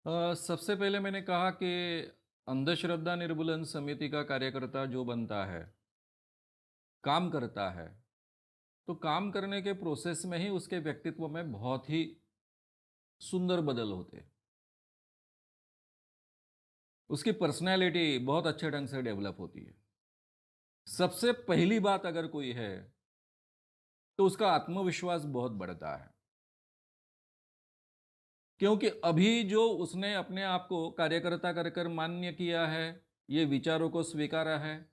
सबसे पहले मैंने कहा कि अंधश्रद्धा निर्मूलन समिति का कार्यकर्ता जो बनता है, काम करता है, तो काम करने के प्रोसेस में ही उसके व्यक्तित्व में बहुत ही सुंदर बदल होते हैं। उसकी पर्सनैलिटी बहुत अच्छे ढंग से डेवलप होती है। सबसे पहली बात अगर कोई है, तो उसका आत्मविश्वास बहुत बढ़ता है। क्योंकि अभी जो उसने अपने आप को कार्यकर्ता कर कर मान्य किया है, ये विचारों को स्वीकारा है,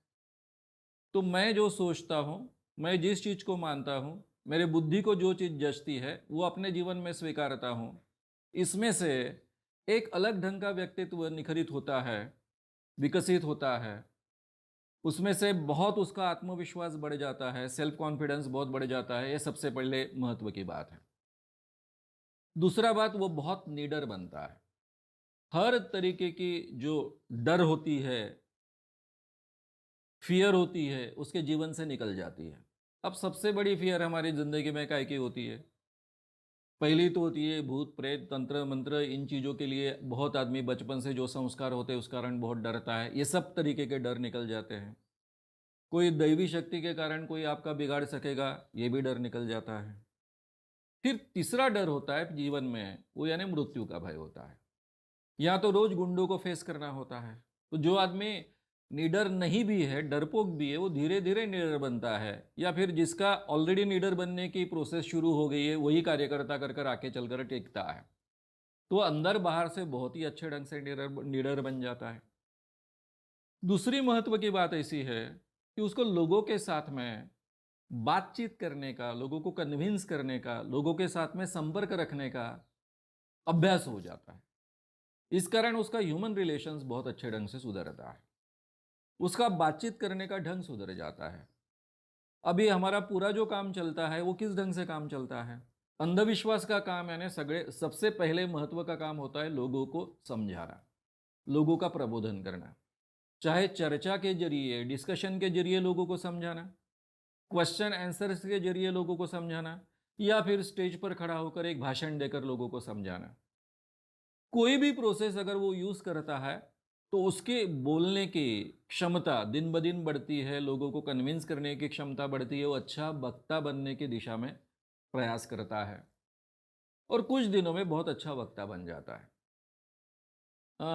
तो मैं जो सोचता हूँ, मैं जिस चीज़ को मानता हूँ, मेरे बुद्धि को जो चीज़ जचती है, वो अपने जीवन में स्वीकारता हूँ। इसमें से एक अलग ढंग का व्यक्तित्व निखरित होता है, विकसित होता है। उसमें से बहुत उसका आत्मविश्वास बढ़ जाता है, सेल्फ कॉन्फिडेंस बहुत बढ़ जाता है, ये सबसे पहले महत्व की बात है। दूसरा बात वो बहुत निडर बनता है। हर तरीके की जो डर होती है, फ़ियर होती है, उसके जीवन से निकल जाती है। अब सबसे बड़ी फ़ियर हमारी ज़िंदगी में काहे की होती है? पहली तो होती है भूत, प्रेत, तंत्र, मंत्र इन चीज़ों के लिए बहुत आदमी बचपन से जो संस्कार होते हैं उस कारण बहुत डरता है। ये सब तरीके के डर निकल जाते हैं। कोई दैवी शक्ति के कारण कोई आपका बिगाड़ सकेगा, ये भी डर निकल जाता है। फिर तीसरा डर होता है जीवन में, वो यानी मृत्यु का भय होता है। या तो रोज़ गुंडों को फेस करना होता है। तो जो आदमी निडर नहीं भी है, डरपोक भी है, वो धीरे-धीरे निडर बनता है या फिर जिसका ऑलरेडी निडर बनने की प्रोसेस शुरू हो गई है, वही कार्यकर्ता कर कर आगे चलकर टिकता है। तो अंदर-बाहर से बहुत ही अच्छे ढंग से निडर निडर बन जाता है। दूसरी महत्व की बात ऐसी है कि उसको लोगों के साथ में बातचीत करने का, लोगों को कन्विंस करने का, लोगों के साथ में संपर्क रखने का अभ्यास हो जाता है। इस कारण उसका ह्यूमन रिलेशंस बहुत अच्छे ढंग से सुधरता है। उसका बातचीत करने का ढंग सुधर जाता है। अभी हमारा पूरा जो काम चलता है, वो किस ढंग से काम चलता है? अंधविश्वास का काम यानी सगळे सबसे पहले महत्व का काम होता है लोगों को समझाना, लोगों का प्रबोधन करना। चाहे चर्चा के ज़रिए, डिस्कशन के ज़रिए लोगों को समझाना, क्वेश्चन आंसर्स के ज़रिए लोगों को समझाना या फिर स्टेज पर खड़ा होकर एक भाषण देकर लोगों को समझाना। कोई भी प्रोसेस अगर वो यूज़ करता है, तो उसके बोलने की क्षमता दिन-ब-दिन बढ़ती है, लोगों को कन्विंस करने की क्षमता बढ़ती है, वो अच्छा वक्ता बनने की दिशा में प्रयास करता है और कुछ दिनों में बहुत अच्छा वक्ता बन जाता है।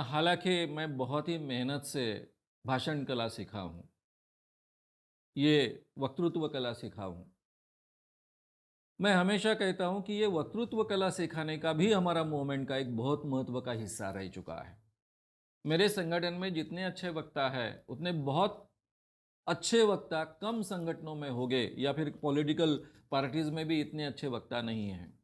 हालाँकि मैं बहुत ही मेहनत से भाषण कला सीखा हूँ, ये वक्तृत्व कला सीखा हूँ। मैं हमेशा कहता हूँ कि ये वक्तृत्व कला सिखाने का भी हमारा मूवमेंट का एक बहुत महत्व का हिस्सा रह चुका है। मेरे संगठन में जितने अच्छे वक्ता हैं, उतने बहुत अच्छे वक्ता कम संगठनों में होंगे या फिर पॉलिटिकल पार्टीज़ में भी इतने अच्छे वक्ता नहीं हैं।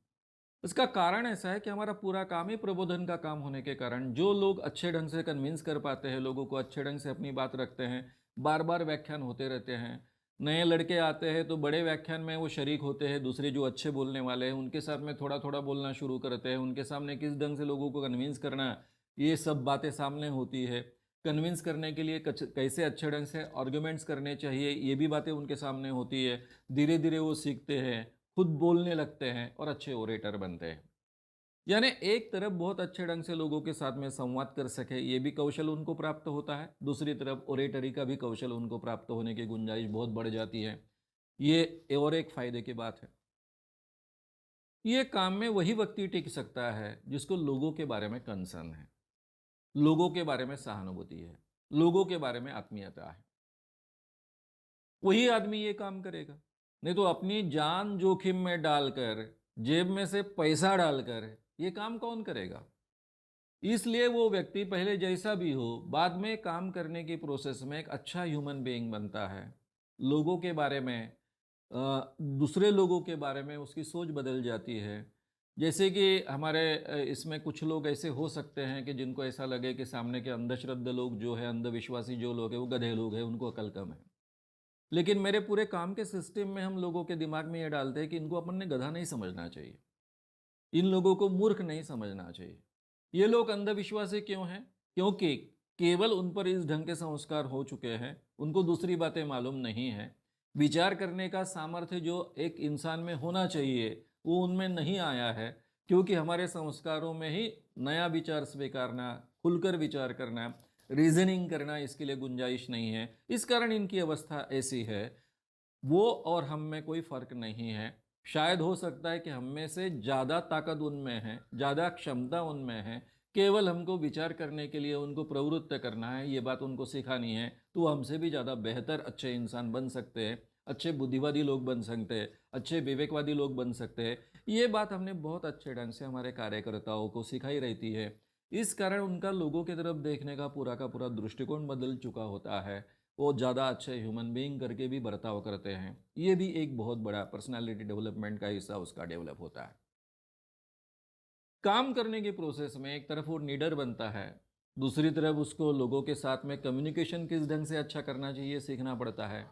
इसका कारण ऐसा है कि हमारा पूरा काम ही प्रबोधन का काम होने के कारण जो लोग अच्छे ढंग से कन्विंस कर पाते हैं, लोगों को अच्छे ढंग से अपनी बात रखते हैं, बार-बार व्याख्यान होते रहते हैं। नए लड़के आते हैं तो बड़े व्याख्यान में वो शरीक होते हैं, दूसरे जो अच्छे बोलने वाले हैं, उनके साथ में थोड़ा-थोड़ा बोलना शुरू करते हैं। उनके सामने किस ढंग से लोगों को कन्विंस करना है, ये सब बातें सामने होती है। कन्विंस करने के लिए कैसे अच्छे ढंग से आर्गुमेंट्स करने चाहिए, ये भी बातें उनके सामने होती है। धीरे-धीरे वो सीखते हैं, खुद बोलने लगते हैं और अच्छे ओरेटर बनते हैं। यानी एक तरफ बहुत अच्छे ढंग से लोगों के साथ में संवाद कर सके, ये भी कौशल उनको प्राप्त होता है। दूसरी तरफ ओरेटरी का भी कौशल उनको प्राप्त होने की गुंजाइश बहुत बढ़ जाती है। ये और एक फ़ायदे की बात है। ये काम में वही व्यक्ति टिक सकता है, जिसको लोगों के बारे में कंसर्न है, लोगों के बारे में सहानुभूति है, लोगों के बारे में आत्मीयता है। वही आदमी ये काम करेगा। नहीं तो अपनी जान जोखिम में डालकर, जेब में से पैसा डालकर, ये काम कौन करेगा? इसलिए वो व्यक्ति पहले जैसा भी हो, बाद में काम करने की प्रोसेस में एक अच्छा ह्यूमन बीइंग बनता है। लोगों के बारे में दूसरे लोगों के बारे में उसकी सोच बदल जाती है। जैसे कि हमारे इसमें कुछ लोग ऐसे हो सकते हैं कि जिनको ऐसा लगे कि सामने के अंधश्रद्ध लोग जो है, अंधविश्वासी जो लोग हैं, वो गधे लोग हैं, उनको अकल कम है। लेकिन मेरे पूरे काम के सिस्टम में हम लोगों के दिमाग में ये डालते हैं कि इनको अपन ने गधा नहीं समझना चाहिए। इन लोगों को मूर्ख नहीं समझना चाहिए। ये लोग अंधविश्वासी क्यों हैं? क्योंकि केवल उन पर इस ढंग के संस्कार हो चुके हैं, उनको दूसरी बातें मालूम नहीं है। विचार करने का सामर्थ्य जो एक इंसान में होना चाहिए, वो उनमें नहीं आया है, क्योंकि हमारे संस्कारों में ही नया विचार स्वीकारना, खुलकर विचार करना, रीजनिंग करना, इसके लिए गुंजाइश नहीं है। इस कारण इनकी अवस्था ऐसी है। वो और हम में कोई फ़र्क नहीं है। शायद हो सकता है कि हम में से ज़्यादा ताकत उनमें है, ज़्यादा क्षमता उनमें है, केवल हमको विचार करने के लिए उनको प्रवृत्त करना है, ये बात उनको सिखानी है, तो वो हमसे भी ज़्यादा बेहतर अच्छे इंसान बन सकते हैं, अच्छे बुद्धिवादी लोग बन सकते हैं, अच्छे विवेकवादी लोग बन सकते हैं। ये बात हमने बहुत अच्छे ढंग से हमारे कार्यकर्ताओं को सिखाई रहती है। इस कारण उनका लोगों की तरफ देखने का पूरा दृष्टिकोण बदल चुका होता है। वो ज़्यादा अच्छे ह्यूमन बीइंग करके भी बर्ताव करते हैं। ये भी एक बहुत बड़ा पर्सनैलिटी डेवलपमेंट का हिस्सा उसका डेवलप होता है। काम करने के प्रोसेस में एक तरफ वो लीडर बनता है, दूसरी तरफ उसको लोगों के साथ में कम्युनिकेशन किस ढंग से अच्छा करना चाहिए सीखना पड़ता है।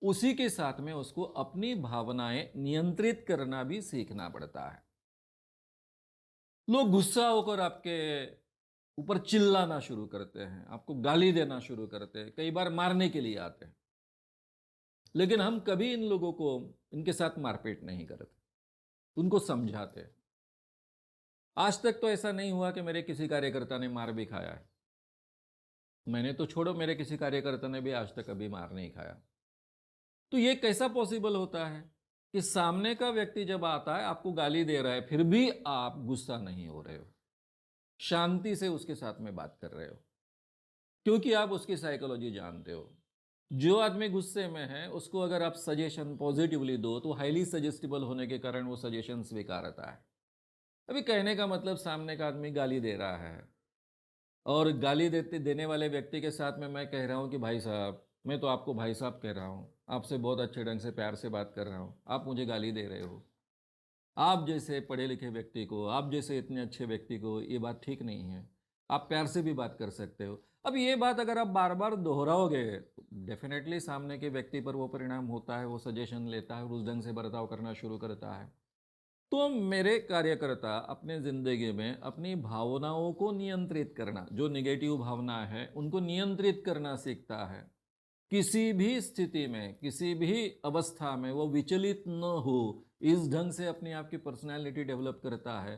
उसी के साथ में उसको अपनी भावनाएं नियंत्रित करना भी सीखना पड़ता है। लोग गुस्सा होकर आपके ऊपर चिल्लाना शुरू करते हैं, आपको गाली देना शुरू करते हैं, कई बार मारने के लिए आते हैं। लेकिन हम कभी इन लोगों को इनके साथ मारपीट नहीं करते, उनको समझाते हैं। आज तक तो ऐसा नहीं हुआ कि मेरे किसी कार्यकर्ता ने मार भी खाया है। मैंने तो छोड़ो, मेरे किसी कार्यकर्ता ने भी आज तक कभी मार नहीं खाया। तो ये कैसा पॉसिबल होता है कि सामने का व्यक्ति जब आता है, आपको गाली दे रहा है, फिर भी आप गुस्सा नहीं हो रहे हो, शांति से उसके साथ में बात कर रहे हो, क्योंकि आप उसकी साइकोलॉजी जानते हो। जो आदमी गुस्से में है, उसको अगर आप सजेशन पॉजिटिवली दो, तो हाईली सजेस्टिबल होने के कारण वो सजेशन स्वीकारता है। अभी कहने का मतलब, सामने का आदमी गाली दे रहा है और गाली देने वाले व्यक्ति के साथ में मैं कह रहा हूँ कि भाई साहब, मैं तो आपको भाई साहब कह रहा हूँ, आपसे बहुत अच्छे ढंग से प्यार से बात कर रहा हूँ, आप मुझे गाली दे रहे हो। आप जैसे पढ़े लिखे व्यक्ति को, आप जैसे इतने अच्छे व्यक्ति को ये बात ठीक नहीं है। आप प्यार से भी बात कर सकते हो। अब ये बात अगर आप बार बार दोहराओगे, तो डेफिनेटली सामने के व्यक्ति पर वो परिणाम होता है, वो सजेशन लेता है और उस ढंग से बर्ताव करना शुरू करता है। तो मेरे कार्यकर्ता अपने ज़िंदगी में अपनी भावनाओं को नियंत्रित करना, जो नेगेटिव भावना है उनको नियंत्रित करना सीखता है। किसी भी स्थिति में, किसी भी अवस्था में वो विचलित न हो, इस ढंग से अपनी आपकी पर्सनैलिटी डेवलप करता है,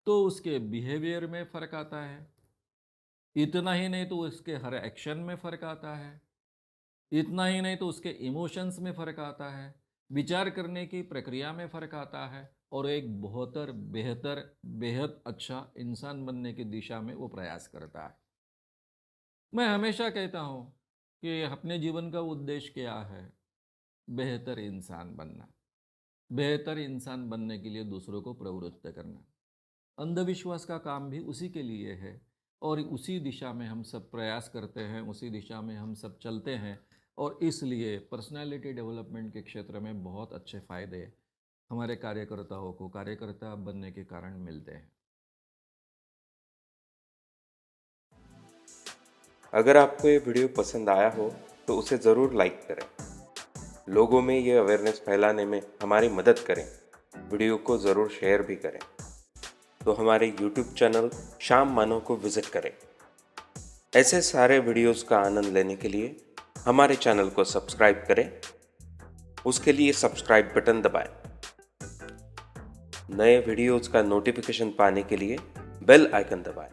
तो उसके बिहेवियर में फ़र्क आता है। इतना ही नहीं तो उसके हर एक्शन में फ़र्क आता है। इतना ही नहीं तो उसके इमोशंस में फ़र्क आता है, विचार करने की प्रक्रिया में फ़र्क आता है और एक बेहतर, बेहद अच्छा इंसान बनने की दिशा में वो प्रयास करता है। मैं हमेशा कहता हूँ कि अपने जीवन का उद्देश्य क्या है? बेहतर इंसान बनना। बेहतर इंसान बनने के लिए दूसरों को प्रवृत्त करना। अंधविश्वास का काम भी उसी के लिए है और उसी दिशा में हम सब प्रयास करते हैं, उसी दिशा में हम सब चलते हैं और इसलिए पर्सनैलिटी डेवलपमेंट के क्षेत्र में बहुत अच्छे फ़ायदे हमारे कार्यकर्ताओं को कार्यकर्ता बनने के कारण मिलते हैं। अगर आपको ये वीडियो पसंद आया हो तो उसे ज़रूर लाइक करें। लोगों में ये अवेयरनेस फैलाने में हमारी मदद करें। वीडियो को ज़रूर शेयर भी करें। तो हमारे YouTube चैनल शाम मानो को विज़िट करें। ऐसे सारे वीडियोस का आनंद लेने के लिए हमारे चैनल को सब्सक्राइब करें। उसके लिए सब्सक्राइब बटन दबाएं। नए वीडियोस का नोटिफिकेशन पाने के लिए बेल आइकन दबाएं।